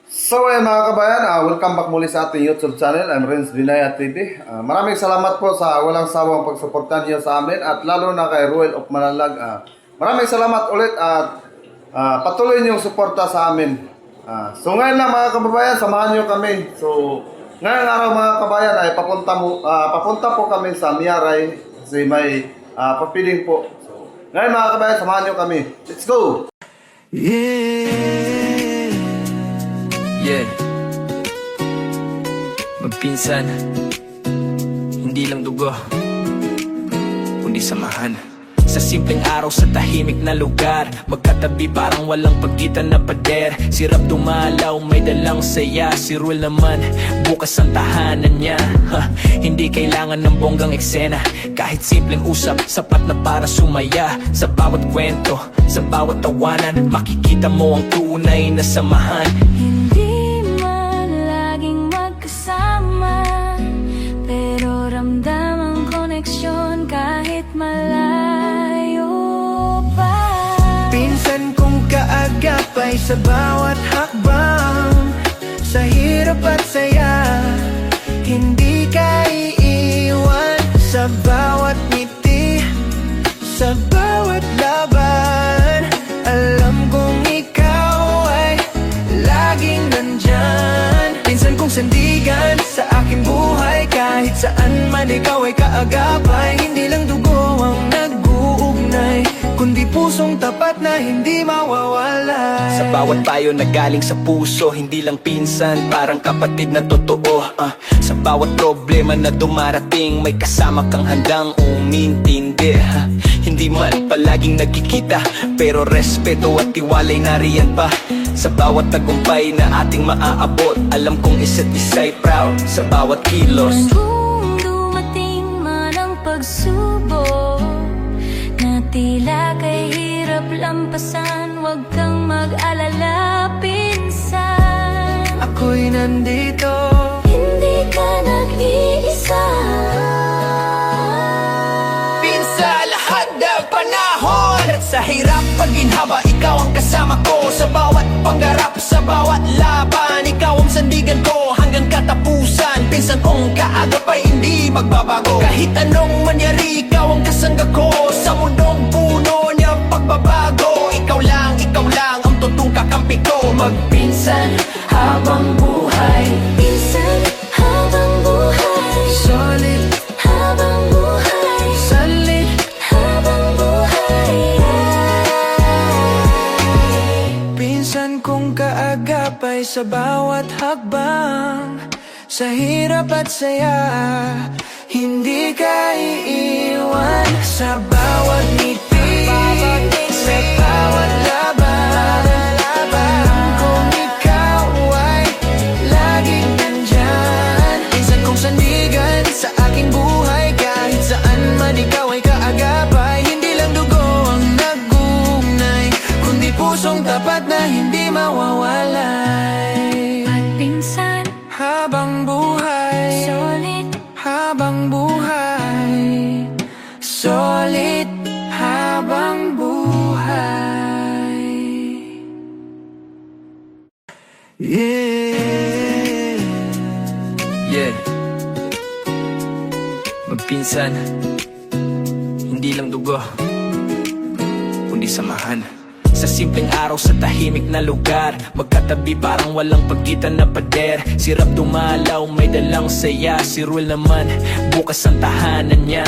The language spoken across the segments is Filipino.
So mga kabayan, welcome back muli sa ating YouTube channel. I'm Renz Binaya TV. Maraming salamat po sa walang sawang pagsuportan niyo sa amin at lalo na kay Ruel of Manalag. Maraming salamat ulit at patuloy niyong suporta sa amin. So ngayon na mga kababayan, samahan niyo kami. So ngayong araw mga kabayan ay papunta po kami sa Miaray kasi may papiling po. So ngayon mga kabayan, samahan niyo kami. Let's go! Yeah, magpinsan, hindi lang dugo, kundi samahan. Sa simpleng araw sa tahimik na lugar, magkatabi parang walang pagitan na pader. Sirap dumalaw, may dalang saya. Si Ruel naman, bukas ang tahanan niya. Hindi kailangan ng bonggang eksena, kahit simpleng usap, sapat na para sumaya. Sa bawat kwento, sa bawat tawanan, makikita mo ang tunay na samahan. Hindi man laging magkasama, pero ramdam ang koneksyon kahit malayo pa. Pinsan kong kaagapay sa bawat hakbang, sa hirap at saya, hindi ka iiwan. Sa bawat ngiti, sa bawat laban, alam kong ikaw ay laging nandyan. Pinsan kong sandigan sa aking buhay, kahit saan man ikaw ay kaagapay. Hindi lang dugo ang nag-uugnay, kundi pusong tapat na hindi mawawalay. Sa bawat payo na galing sa puso, hindi lang pinsan, parang kapatid na totoo. Sa bawat problema na dumarating, may kasama kang handang umintindi. Hindi man palaging nagkikita, pero respeto at tiwalay nariyan pa. Sa bawat tagumpay na ating maaabot, alam kong isa't isa'y proud sa bawat kilos. Kung dumating man ang pagsubok na tila kay hirap lampasan, huwag kang mag-alala, pinsan. Ako'y nandito, Hindi ka nag-iisa. Pinsan, lahat ng panahon at sa hirap pagginhawa, ikaw ang kasama ko. Sa bawat pangarap, sa bawat laban, ikaw ang sandigan ko hanggang katapusan. Pinsan kong kaagapay, hindi magbabago. Kahit anong mangyari, ikaw ang kasangga ko. Sa mundong puno niyang pagbabago, ikaw lang ang totoong kakampi ko. Magpinsan habang buhay, Pinsan habang buhay, solid, habang buhay, salit. habang buhay. Pinsan kong kaagapay sa bawat hakbang, sa hirap at saya, hindi ka iiwan. Sa bawat ngiti, sa bawat laban, alam kong ikaw ay laging nandyan. Pinsan kong sandigan sa aking buhay, kahit saan man ikaw ay kaagapay. Hindi lang dugo ang nag-uugnay, kundi pusong tapat na hindi mawawalay. At pinsan, Habang buhay, solid, habang buhay, solid habang buhay. yeah, magpinsan, hindi lang dugo, kundi samahan. Sa simpleng araw sa tahimik na lugar, magkatabi parang walang pagitan na pader. Sirap dumalaw, may dalang saya. Si Ruel naman, bukas ang tahanan niya.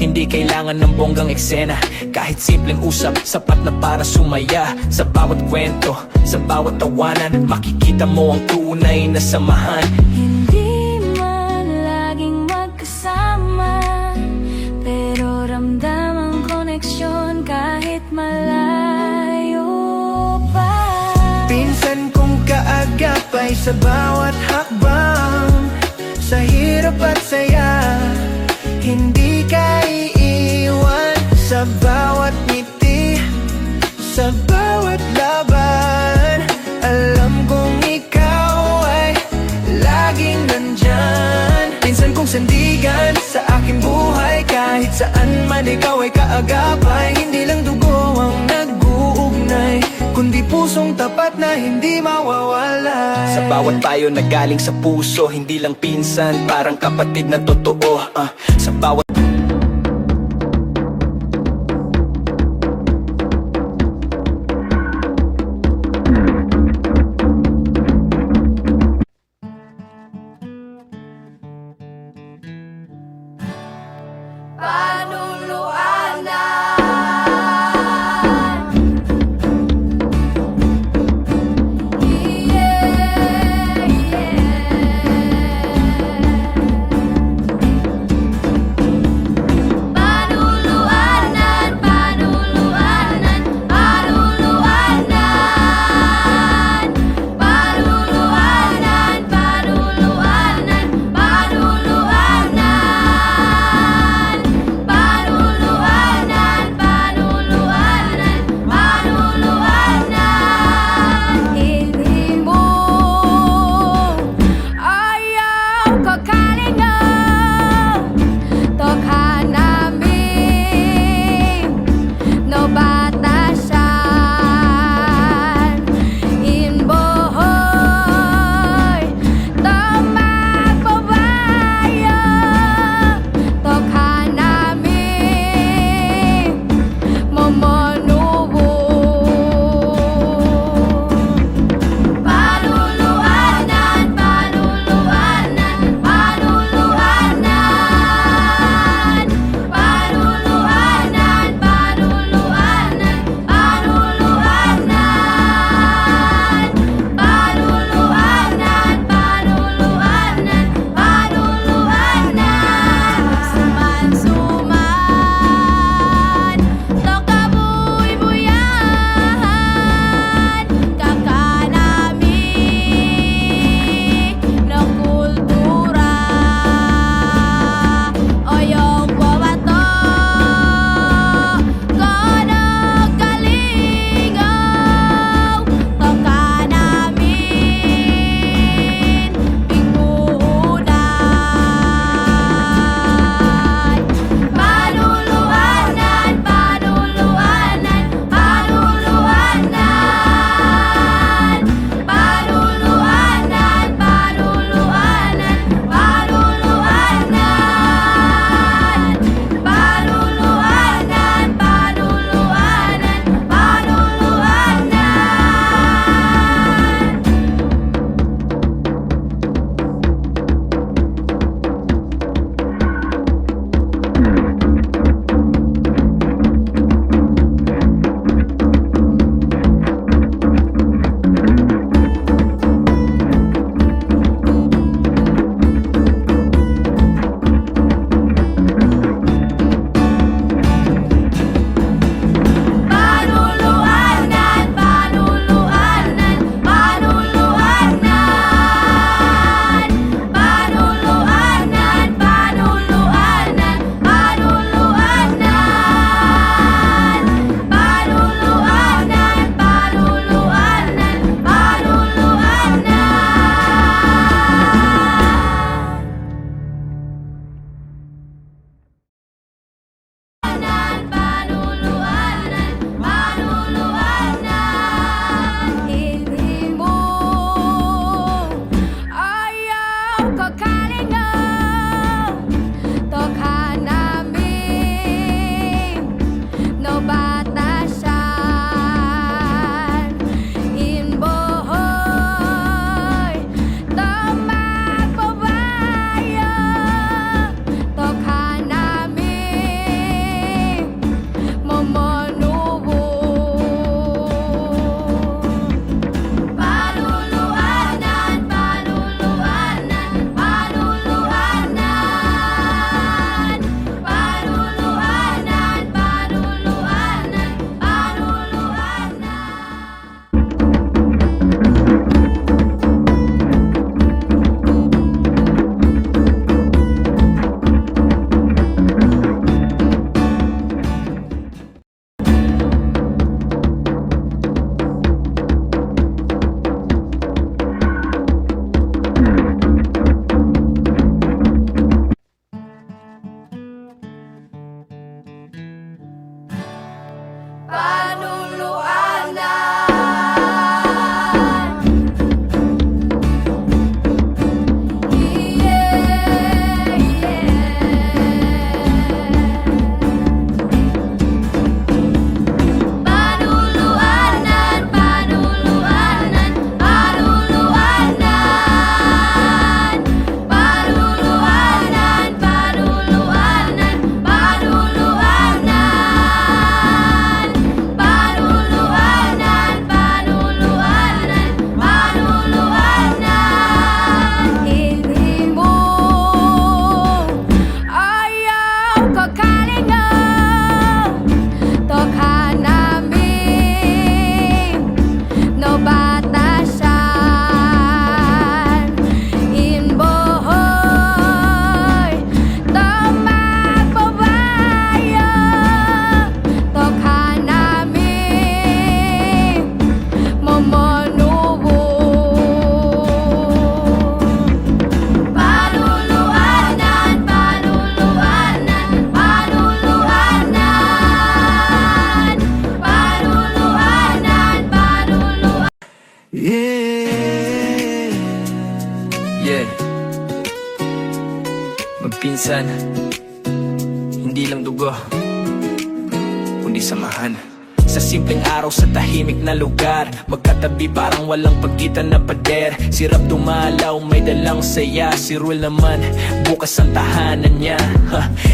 Hindi kailangan ng bonggang eksena, kahit simpleng usap, sapat na para sumaya. Sa bawat kwento, sa bawat tawanan, makikita mo ang tunay na samahan. hindi man laging magkasama, pero ramdam ang koneksyon kahit malayo pa. Pinsan kong kaagapay sa bawat hakbang, sa hirap at saya, hindi ka iiwan. Sa bawat ngiti, sa bawat laban, alam kong ikaw ay laging nandyan. Pinsan kong sandigan sa aking buhay, kahit saan man ikaw ay kaagapay. Hindi lang dugo ang nag-uugnay, kundi pusong tapat na hindi mawawala. Sa bawat payo na galing sa puso, hindi lang pinsan, parang kapatid na totoo. Sa bawat Yeah. Yeah. Magpinsan, hindi lang dugo, kundi samahan. Sa simpleng araw sa tahimik na lugar, magkatabi parang walang pagitan na pader. Si Rap dumalaw, may dalang saya. Si Rule naman, bukas ang tahanan niya.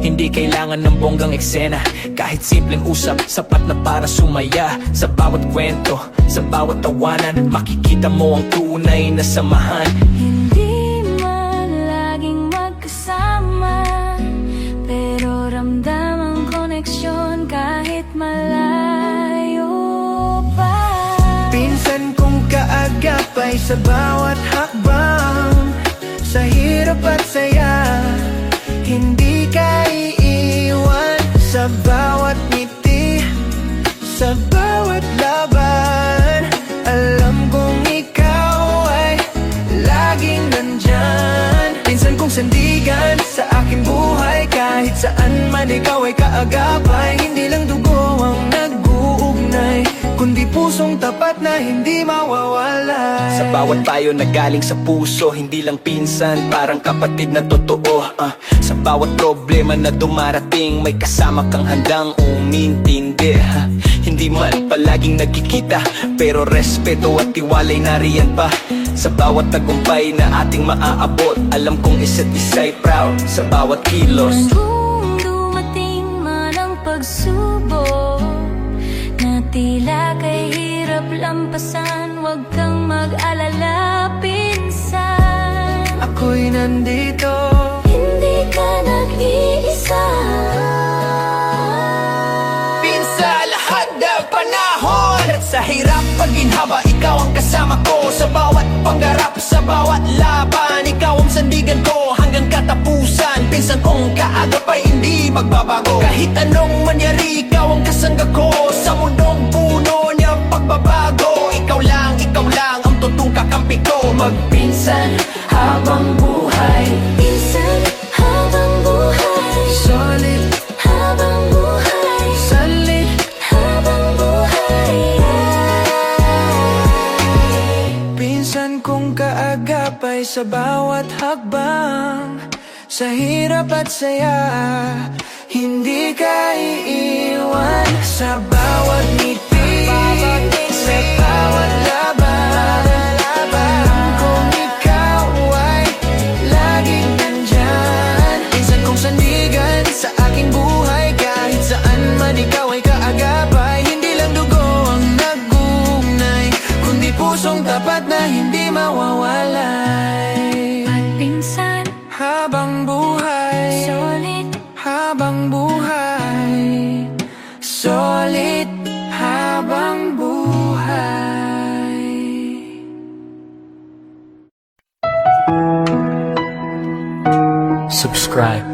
Hindi kailangan ng bonggang eksena, kahit simpleng usap, sapat na para sumaya. Sa bawat kwento, sa bawat tawanan, makikita mo ang tunay na samahan. Hindi man laging magkasama, pero ramdam ang koneksyon kahit malayo pa. Pinsan kong kaagapay sa bawat hakbang, sa hirap at saya, hindi ka iiwan. Sa bawat ngiti, sa bawat laban, alam kong ikaw ay laging nandyan. Pinsan kong sandigan sa aking buhay, kahit saan man ikaw ay kaagapay. Hindi lang dugo ang nag-uugnay, kundi pusong tapat na hindi mawawalay. Sa bawat payo na galing sa puso, hindi lang pinsan, parang kapatid na totoo. Sa bawat problema na dumarating, may kasama kang handang umintindi. Hindi man palaging nagkikita, pero respeto at tiwalay nariyan pa. Sa bawat tagumpay na ating maaabot, alam kong isa't isa'y proud sa bawat kilos. Kung dumating man ang pagsubok na tila kay hirap lampasan, huwag kang mag-alala, pinsan. Ako'y nandito, Hindi ka nag-iisa. Pinsan, lahat ng panahon at sa hirap pagginhawa, ikaw ang kasama ko. Sa bawat pangarap, sa bawat laban, ikaw ang sandigan ko hanggang katapusan. Pinsan kong kaagapay, hindi magbabago. Kahit anong mangyari, ikaw ang kasangga ko. Sa mundong puno niyang pagbabago, ikaw lang ang totoong kakampi ko. Magpinsan habang buhay, Pinsan habang buhay, solid, habang buhay, salit. habang buhay. Pinsan kong kaagapay sa bawat hakbang, sa hirap at saya, hindi ka iiwan. Sa bawat ngiti, sa bawat laban, alam kong ikaw ay laging nandyan. Pinsan kong sandigan sa aking buhay, kahit saan man ikaw ay kaagapay. Hindi lang dugo ang nag-uugnay, kundi pusong tapat na hindi mawawalay. At pinsan, Habang buhay, solid, habang buhay, solid habang buhay. Subscribe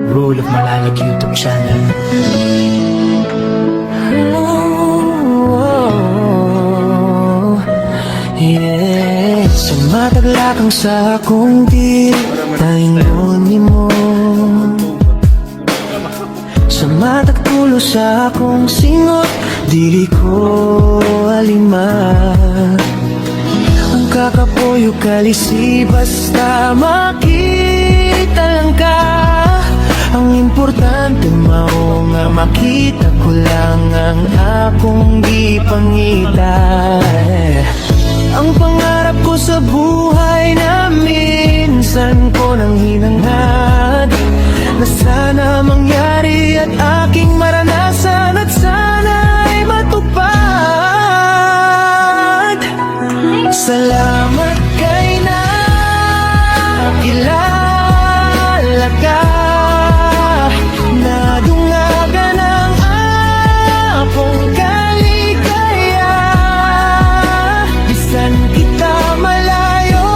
Rule of Malalag YouTube channel. Oh, yeah. Sumataglakang sa akong dil, taingon mo. Sumatagtulo sa akong singot, dili ko aliman. Ang kakapoyo kalisi, basta makita lang ka. Ang importante mao nga makita ko lang ang akong gipangita. Ang pangarap ko sa buhay na minsan ko nang hinangad, na sana mangyari at aking maranasan, at sana'y matupad. Salamat kay nakilala ka, nadungagan ang akong kaligaya. Bisan kita malayo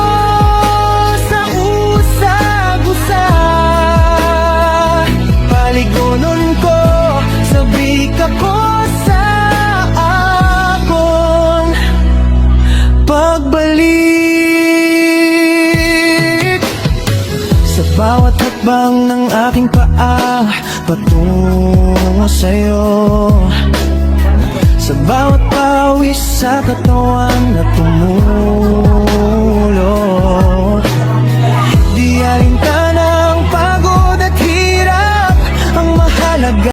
sa usag-usag, paligonon ko, sabik ako sa akong pagbalik. Sa bawat hakbang ng aking paa, patungo sa'yo. Sa bawat pawis sa katawan na tumulo.